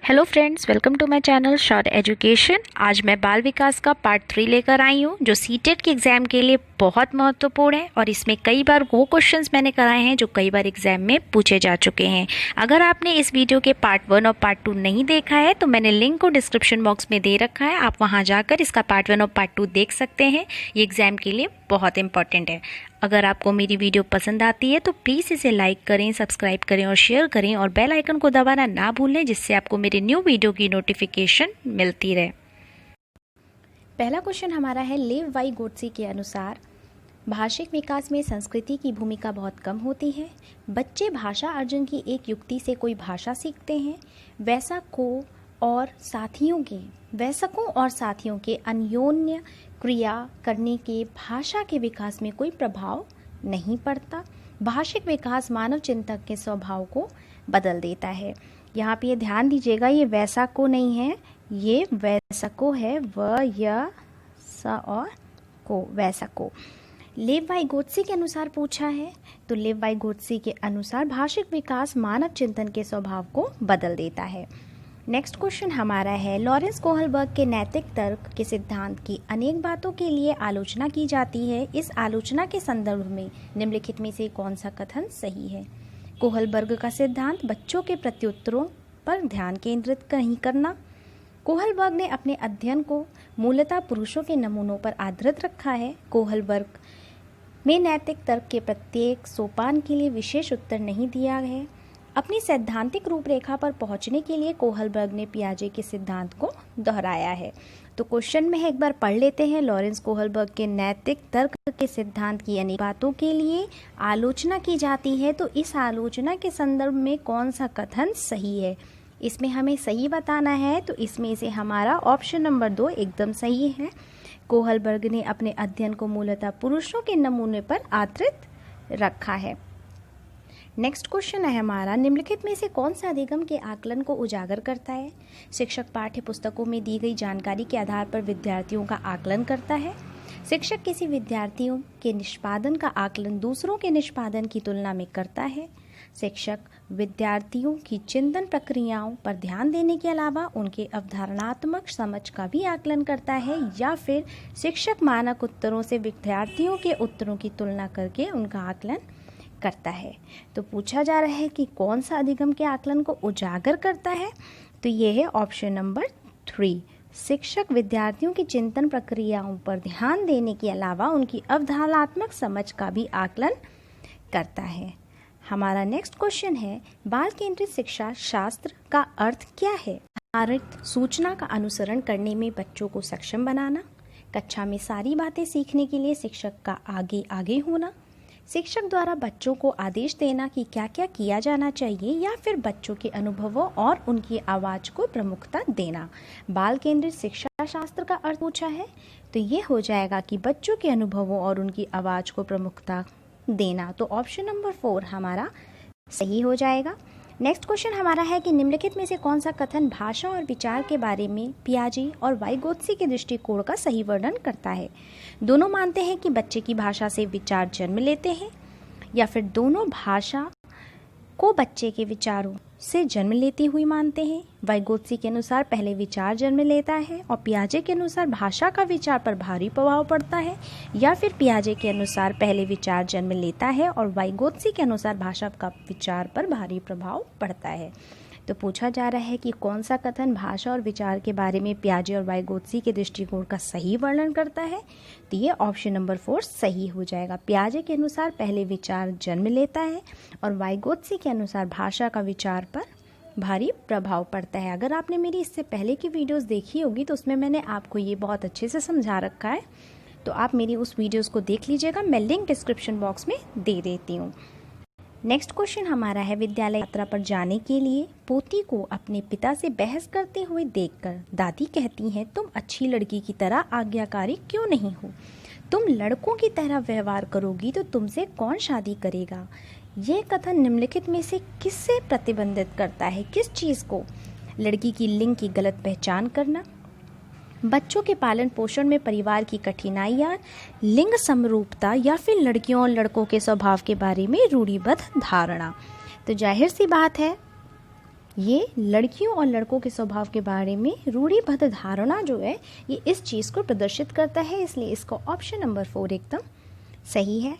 Hello friends, welcome to my channel short education. आज मैं बाल विकास का पार्ट 3 लेकर आई हूँ जो सीटेट के एग्ज़ाम के लिए बहुत महत्वपूर्ण है और इसमें कई बार वो क्वेश्चंस मैंने कराए हैं जो कई बार एग्जाम में पूछे जा चुके हैं। अगर आपने इस वीडियो के पार्ट 1 और पार्ट 2 नहीं देखा है तो मैंने लिंक को डिस्क्रिप्शन बॉक्स में दे रखा है, आप वहाँ जाकर इसका पार्ट 1 और पार्ट 2 देख सकते हैं। ये एग्ज़ाम के लिए बहुत इंपॉर्टेंट है। अगर आपको मेरी वीडियो पसंद आती है तो प्लीज़ इसे लाइक करें, सब्सक्राइब करें और शेयर करें और बेल आइकन को दबाना ना भूलें जिससे आपको मेरे न्यू वीडियो की नोटिफिकेशन मिलती रहे। पहला क्वेश्चन हमारा है, लेव वाई गोडसे के अनुसार भाषिक विकास में संस्कृति की भूमिका बहुत कम होती है। बच्चे भाषा अर्जन की एक युक्ति से कोई भाषा सीखते हैं। वयस्कों और साथियों के अन्योन्य क्रिया करने के भाषा के विकास में कोई प्रभाव नहीं पड़ता। भाषिक विकास मानव चिंतक के स्वभाव को बदल देता है। यहाँ पे ये ध्यान दीजिएगा, ये वयस्कों नहीं है, ये वयस्कों है, वयस्कों। लेव वाई गोडसे के अनुसार पूछा है, तो लेव वाई गोडसे के अनुसार भाषिक विकास मानव चिंतन के स्वभाव को बदल देता है। नेक्स्ट क्वेश्चन हमारा है, लॉरेंस कोहलबर्ग के नैतिक तर्क के सिद्धांत की अनेक बातों के लिए आलोचना की जाती है। इस आलोचना के संदर्भ में निम्नलिखित में से कौन सा कथन सही है? कोहलबर्ग का सिद्धांत बच्चों के प्रत्युत्तरों पर ध्यान केंद्रित नहीं करना। कोहलबर्ग ने अपने अध्ययन को मूलतः पुरुषों के नमूनों पर आधारित रखा है। कोहलबर्ग में नैतिक तर्क के प्रत्येक सोपान के लिए विशेष उत्तर नहीं दिया है। अपनी सैद्धांतिक रूपरेखा पर पहुंचने के लिए कोहलबर्ग ने पियाजे के सिद्धांत को दोहराया है। तो क्वेश्चन में एक बार पढ़ लेते हैं, लॉरेंस कोहलबर्ग के नैतिक तर्क के सिद्धांत की अनेक बातों के लिए आलोचना की जाती है, तो इस आलोचना के संदर्भ में कौन सा कथन सही है? इसमें हमें सही बताना है, तो इसमें से हमारा ऑप्शन नंबर 2 एकदम सही है। कोहलबर्ग ने अपने अध्ययन को मूलतः पुरुषों के नमूने पर आधारित रखा है। नेक्स्ट क्वेश्चन है हमारा, निम्नलिखित में से कौन सा अधिगम के आकलन को उजागर करता है? शिक्षक पाठ्य पुस्तकों में दी गई जानकारी के आधार पर विद्यार्थियों का आकलन करता है। शिक्षक किसी विद्यार्थियों के निष्पादन का आकलन दूसरों के निष्पादन की तुलना में करता है। शिक्षक विद्यार्थियों की चिंतन प्रक्रियाओं पर ध्यान देने के अलावा उनके अवधारणात्मक समझ का भी आकलन करता है, या फिर शिक्षक मानक उत्तरों से विद्यार्थियों के उत्तरों की तुलना करके उनका आकलन करता है। तो पूछा जा रहा है कि कौन सा अधिगम के आकलन को उजागर करता है? तो ये है ऑप्शन नंबर 3। शिक्षक विद्यार्थियों की चिंतन प्रक्रियाओं पर ध्यान देने के अलावा उनकी अवधारणात्मक समझ का भी आकलन करता है। हमारा नेक्स्ट क्वेश्चन है, बाल केंद्रित शिक्षा शास्त्र का अर्थ क्या है? आधारित सूचना का अनुसरण करने में बच्चों को सक्षम बनाना, कक्षा में सारी बातें सीखने के लिए शिक्षक का आगे आगे होना, शिक्षक द्वारा बच्चों को आदेश देना कि क्या क्या किया जाना चाहिए, या फिर बच्चों के अनुभवों और उनकी आवाज़ को प्रमुखता देना। बाल केंद्रित शिक्षा शास्त्र का अर्थ पूछा है, तो ये हो जाएगा कि बच्चों के अनुभवों और उनकी आवाज़ को प्रमुखता देना। तो ऑप्शन नंबर 4 हमारा सही हो जाएगा। नेक्स्ट क्वेश्चन हमारा है कि निम्नलिखित में से कौन सा कथन भाषा और विचार के बारे में पियाजे और वाइगोत्स्की के दृष्टिकोण का सही वर्णन करता है? दोनों मानते हैं कि बच्चे की भाषा से विचार जन्म लेते हैं, या फिर दोनों भाषा को बच्चे के विचारों से जन्म लेती हुई मानते हैं? वाइगोत्स्की के अनुसार पहले विचार जन्म लेता है और पियाजे के अनुसार भाषा का विचार पर भारी प्रभाव पड़ता है, या फिर पियाजे के अनुसार पहले विचार जन्म लेता है और वाइगोत्स्की के अनुसार भाषा का विचार पर भारी प्रभाव पड़ता है? तो पूछा जा रहा है कि कौन सा कथन भाषा और विचार के बारे में पियाजे और वाइगोत्स्की के दृष्टिकोण का सही वर्णन करता है? तो ये ऑप्शन नंबर 4 सही हो जाएगा। पियाजे के अनुसार पहले विचार जन्म लेता है और वाइगोत्स्की के अनुसार भाषा का विचार पर भारी प्रभाव पड़ता है। अगर आपने मेरी इससे पहले की वीडियोस देखी होगी तो उसमें मैंने आपको ये बहुत अच्छे से समझा रखा है, तो आप मेरी उस वीडियोस को देख लीजिएगा, मैं लिंक डिस्क्रिप्शन बॉक्स में दे देती हूँ। नेक्स्ट क्वेश्चन हमारा है, विद्यालय यात्रा पर जाने के लिए पोती को अपने पिता से बहस करते हुए देखकर दादी कहती हैं, तुम अच्छी लड़की की तरह आज्ञाकारी क्यों नहीं हो? तुम लड़कों की तरह व्यवहार करोगी तो तुमसे कौन शादी करेगा? यह कथन निम्नलिखित में से किससे प्रतिबंधित करता है? किस चीज़ को? लड़की की लिंग की गलत पहचान करना, बच्चों के पालन पोषण में परिवार की कठिनाइयाँ, लिंग समरूपता, या फिर लड़कियों और लड़कों के स्वभाव के बारे में रूढ़िबद्ध धारणा। तो जाहिर सी बात है ये लड़कियों और लड़कों के स्वभाव के बारे में रूढ़िबद्ध धारणा जो है ये इस चीज़ को प्रदर्शित करता है, इसलिए इसका ऑप्शन नंबर 4 एकदम सही है।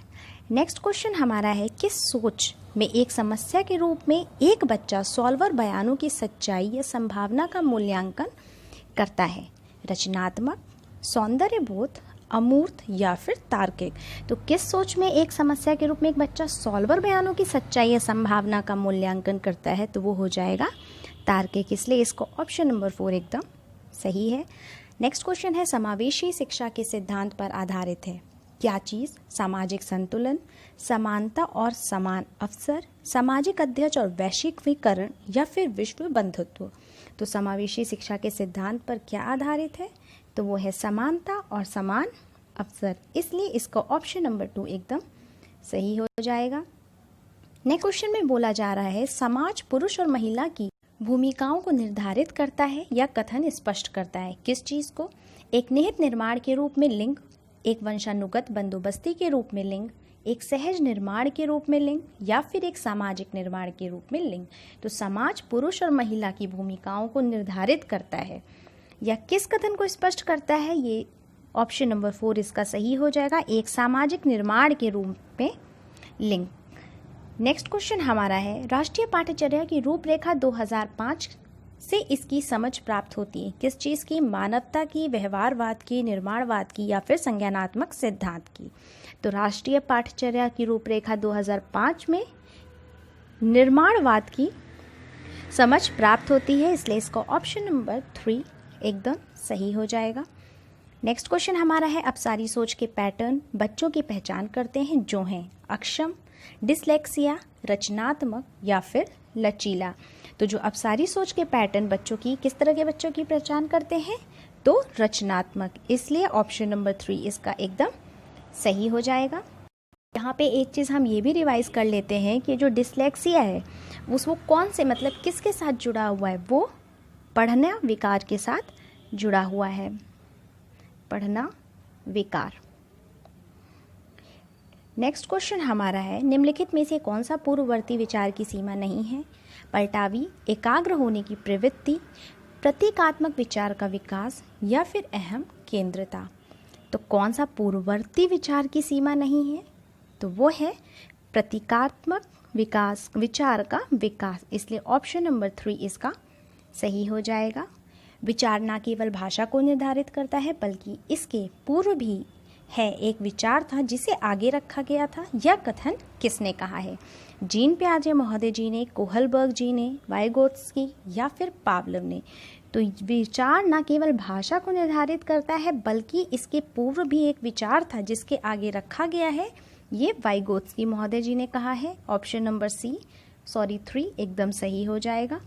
नेक्स्ट क्वेश्चन हमारा है, किस सोच में एक समस्या के रूप में एक बच्चा सॉल्वर बयानों की सच्चाई या संभावना का मूल्यांकन करता है? रचनात्मक, सौंदर्य बोध, अमूर्त या फिर तार्किक? तो किस सोच में एक समस्या के रूप में एक बच्चा सॉल्वर बयानों की सच्चाई या संभावना का मूल्यांकन करता है? तो वो हो जाएगा तार्किक, इसलिए इसको ऑप्शन नंबर 4 एकदम सही है। नेक्स्ट क्वेश्चन है, समावेशी शिक्षा के सिद्धांत पर आधारित है क्या चीज़? सामाजिक संतुलन, समानता और समान अवसर, सामाजिक अध्ययन और वैश्विकीकरण या फिर विश्व बंधुत्व? तो समावेशी शिक्षा के सिद्धांत पर क्या आधारित है? तो वो है समानता और समान अवसर, इसलिए इसका ऑप्शन नंबर 2 एकदम सही हो जाएगा। नेक्स्ट क्वेश्चन में बोला जा रहा है, समाज पुरुष और महिला की भूमिकाओं को निर्धारित करता है या कथन स्पष्ट करता है? किस चीज़ को? एक निहित निर्माण के रूप में लिंग, एक वंशानुगत बंदोबस्ती के रूप में लिंग, एक सहज निर्माण के रूप में लिंग या फिर एक सामाजिक निर्माण के रूप में लिंग? तो समाज पुरुष और महिला की भूमिकाओं को निर्धारित करता है या किस कथन को स्पष्ट करता है? ये ऑप्शन नंबर 4 इसका सही हो जाएगा, एक सामाजिक निर्माण के रूप में लिंग। नेक्स्ट क्वेश्चन हमारा है, राष्ट्रीय पाठ्यचर्या की रूपरेखा 2005 से इसकी समझ प्राप्त होती है? किस चीज़ की? मानवता की, व्यवहारवाद की, निर्माणवाद की या फिर संज्ञानात्मक सिद्धांत की? तो राष्ट्रीय पाठ्यचर्या की रूपरेखा 2005 में निर्माणवाद की समझ प्राप्त होती है, इसलिए इसका ऑप्शन नंबर 3 एकदम सही हो जाएगा। नेक्स्ट क्वेश्चन हमारा है, अपसारी सोच के पैटर्न बच्चों की पहचान करते हैं जो हैं अक्षम, डिसलेक्सिया, रचनात्मक या फिर लचीला? तो जो अपसारी सोच के पैटर्न बच्चों की, किस तरह के बच्चों की पहचान करते हैं? तो रचनात्मक, इसलिए ऑप्शन नंबर 3 इसका एकदम सही हो जाएगा। यहाँ पे एक चीज़ हम ये भी रिवाइज कर लेते हैं कि जो डिसलेक्सिया है वो कौन से मतलब किसके साथ जुड़ा हुआ है? वो पढ़ना विकार के साथ जुड़ा हुआ है, पढ़ना विकार। नेक्स्ट क्वेश्चन हमारा है, निम्नलिखित में से कौन सा पूर्ववर्ती विचार की सीमा नहीं है? पलटावी, एकाग्र होने की प्रवृत्ति, प्रतीकात्मक विचार का विकास या फिर अहम केंद्रता? तो कौन सा पूर्ववर्ती विचार की सीमा नहीं है? तो वो है प्रतीकात्मक विचार का विकास, इसलिए ऑप्शन नंबर 3 इसका सही हो जाएगा। विचार न केवल भाषा को निर्धारित करता है बल्कि इसके पूर्व भी है एक विचार था जिसे आगे रखा गया था, यह कथन किसने कहा है? जीन पियाजे महोदय जी ने, कोहलबर्ग जी ने, वाइगोत्स्की या फिर पावलोव ने? तो विचार न केवल भाषा को निर्धारित करता है बल्कि इसके पूर्व भी एक विचार था जिसके आगे रखा गया है, ये वाइगोत्स्की महोदय जी ने कहा है। ऑप्शन नंबर 3 एकदम सही हो जाएगा।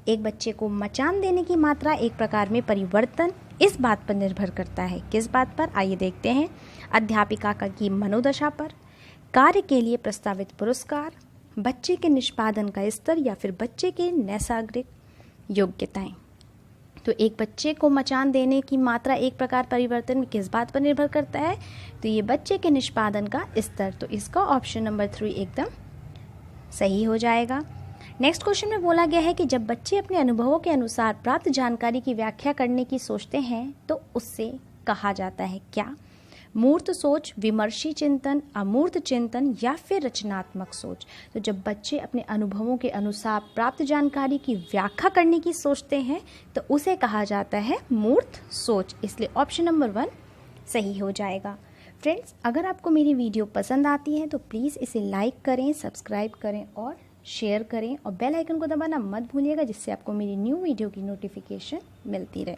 एक बच्चे को मचान देने की मात्रा एक प्रकार में परिवर्तन इस बात पर निर्भर करता है, किस बात पर? आइए देखते हैं। अध्यापिका की मनोदशा पर, कार्य के लिए प्रस्तावित पुरस्कार, बच्चे के निष्पादन का स्तर या फिर बच्चे के नैसर्गिक योग्यताएं? तो एक बच्चे को मचान देने की मात्रा एक प्रकार परिवर्तन में किस बात पर निर्भर करता है? तो ये बच्चे के निष्पादन का स्तर, तो इसका ऑप्शन नंबर 3 एकदम सही हो जाएगा। नेक्स्ट क्वेश्चन में बोला गया है कि जब बच्चे अपने अनुभवों के अनुसार प्राप्त जानकारी की व्याख्या करने की सोचते हैं तो उससे कहा जाता है क्या? मूर्त सोच, विमर्शी चिंतन, अमूर्त चिंतन या फिर रचनात्मक सोच? तो जब बच्चे अपने अनुभवों के अनुसार प्राप्त जानकारी की व्याख्या करने की सोचते हैं तो उसे कहा जाता है मूर्त सोच, इसलिए ऑप्शन नंबर 1 सही हो जाएगा। फ्रेंड्स, अगर आपको मेरी वीडियो पसंद आती है तो प्लीज़ इसे लाइक करें, सब्सक्राइब करें और शेयर करें और बेल आइकन को दबाना मत भूलिएगा, जिससे आपको मेरी न्यू वीडियो की नोटिफिकेशन मिलती रहे।